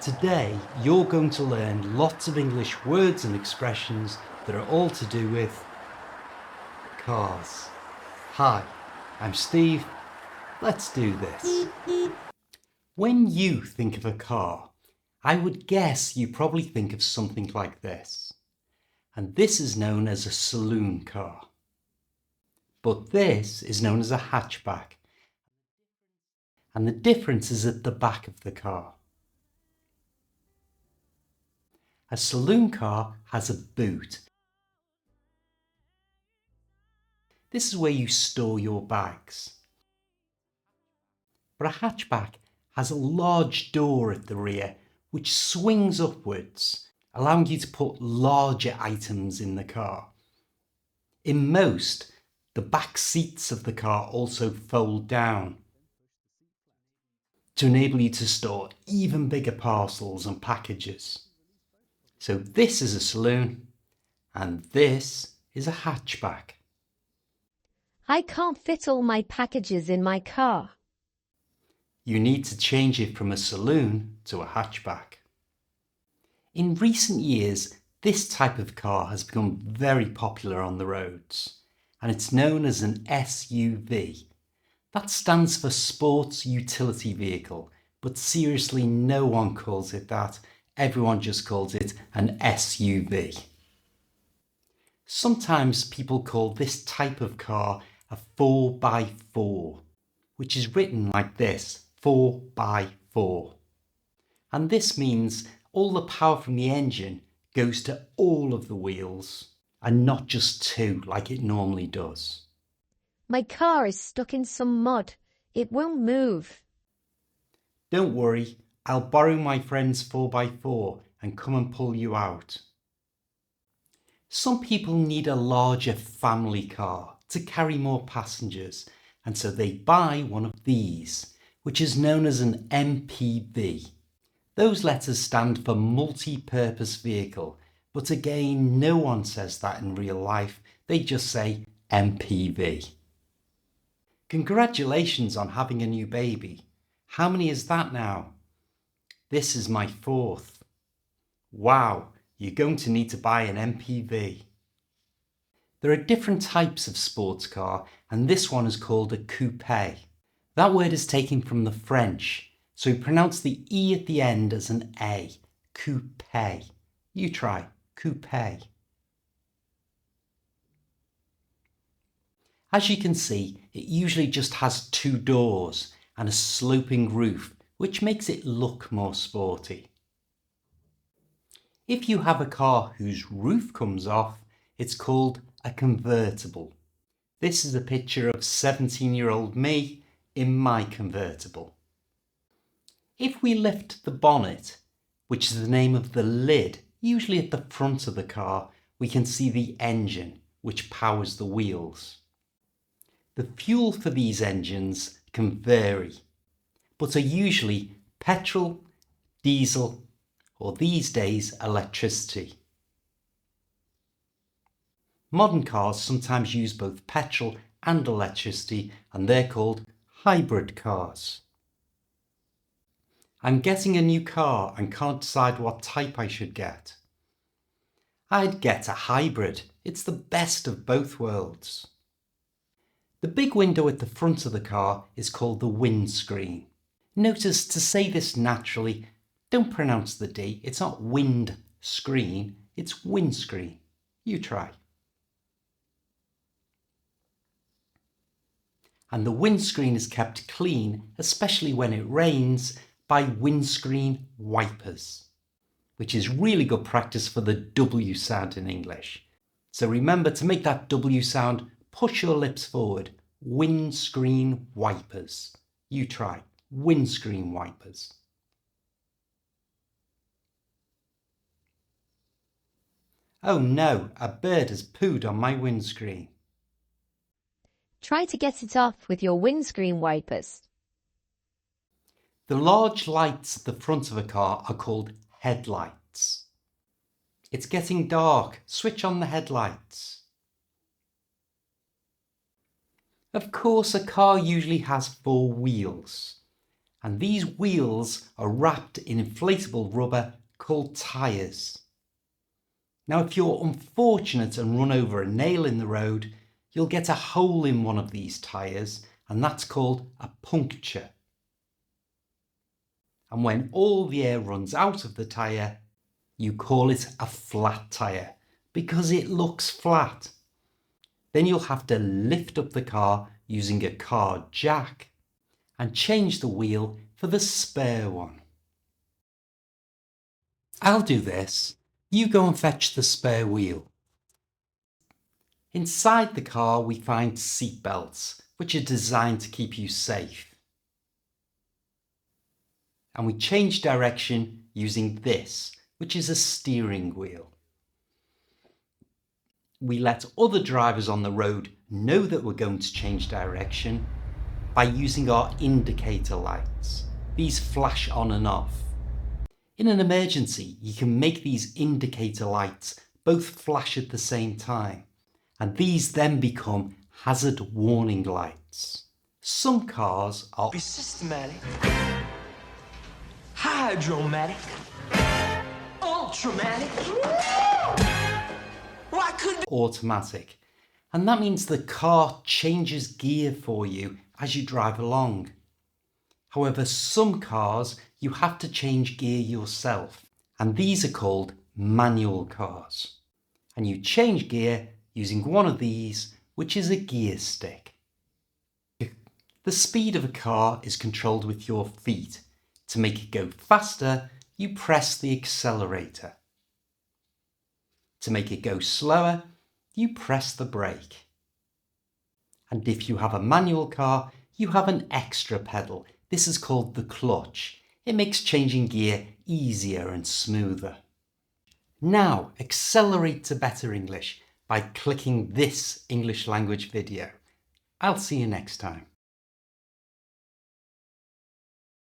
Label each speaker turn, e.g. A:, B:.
A: Today, you're going to learn lots of English words and expressions that are all to do with cars. Hi, I'm Steve. Let's do this. When you think of a car, I would guess you probably think of something like this. And this is known as a saloon car. But this is known as a hatchback. And the difference is at the back of the car. A saloon car has a boot. This is where you store your bags. But a hatchback has a large door at the rear which swings upwards, allowing you to put larger items in the car. In most, the back seats of the car also fold down to enable you to store even bigger parcels and packages. So this is a saloon and this is a hatchback.
B: I can't fit all my packages in my car.
A: You need to change it from a saloon to a hatchback. In recent years, this type of car has become very popular on the roads, and it's known as an SUV. That stands for Sports Utility Vehicle, but seriously, no one calls it that. Everyone just calls it an SUV. Sometimes people call this type of car a 4x4, which is written like this, 4x4. And this means all the power from the engine goes to all of the wheels and not just two like it normally does.
B: My car is stuck in some mud. It won't move.
A: Don't worry, I'll borrow my friend's 4x4 and come and pull you out. Some people need a larger family car to carry more passengers, and so they buy one of these, which is known as an MPV. Those letters stand for multi-purpose vehicle, but again, no one says that in real life. They just say MPV. Congratulations on having a new baby. How many is that now? This is my fourth. Wow, you're going to need to buy an MPV. There are different types of sports car, and this one is called a coupe. That word is taken from the French, so we pronounce the E at the end as an A. Coupe. You try, coupe. As you can see, it usually just has two doors and a sloping roof, which makes it look more sporty. If you have a car whose roof comes off, it's called a convertible. This is a picture of 17-year-old me in my convertible. If we lift the bonnet, which is the name of the lid, usually at the front of the car, we can see the engine, which powers the wheels. The fuel for these engines can vary, but are usually petrol, diesel, or these days electricity. Modern cars sometimes use both petrol and electricity, and they're called hybrid cars. I'm getting a new car and can't decide what type I should get. I'd get a hybrid. It's the best of both worlds. The big window at the front of the car is called the windscreen. Notice, to say this naturally, don't pronounce the D. It's not wind screen, it's windscreen. You try. And the windscreen is kept clean, especially when it rains, by windscreen wipers, which is really good practice for the W sound in English. So remember, to make that W sound, push your lips forward. Windscreen wipers. You try. Windscreen wipers. Oh no, a bird has pooed on my windscreen.
B: Try to get it off with your windscreen wipers.
A: The large lights at the front of a car are called headlights. It's getting dark. Switch on the headlights. Of course, a car usually has four wheels, and these wheels are wrapped in inflatable rubber called tyres. Now, if you're unfortunate and run over a nail in the road, you'll get a hole in one of these tyres, and that's called a puncture. And when all the air runs out of the tyre, you call it a flat tyre because it looks flat. Then you'll have to lift up the car using a car jack and change the wheel for the spare one. I'll do this. You go and fetch the spare wheel. Inside the car we find seat belts, which are designed to keep you safe. And we change direction using this, which is a steering wheel. We let other drivers on the road know that we're going to change direction by using our indicator lights. These flash on and off. In an emergency, you can make these indicator lights both flash at the same time, and these then become hazard warning lights. Some cars are
C: systematic, hydromatic, ultramatic. Why couldn't
A: automatic, and that means the car changes gear for you as you drive along. However, some cars you have to change gear yourself, and these are called manual cars. And you change gear using one of these, which is a gear stick. The speed of a car is controlled with your feet. To make it go faster, you press the accelerator. To make it go slower, you press the brake. And if you have a manual car, you have an extra pedal. This is called the clutch. It makes changing gear easier and smoother. Now, accelerate to better English by clicking this English language video. I'll see you next time.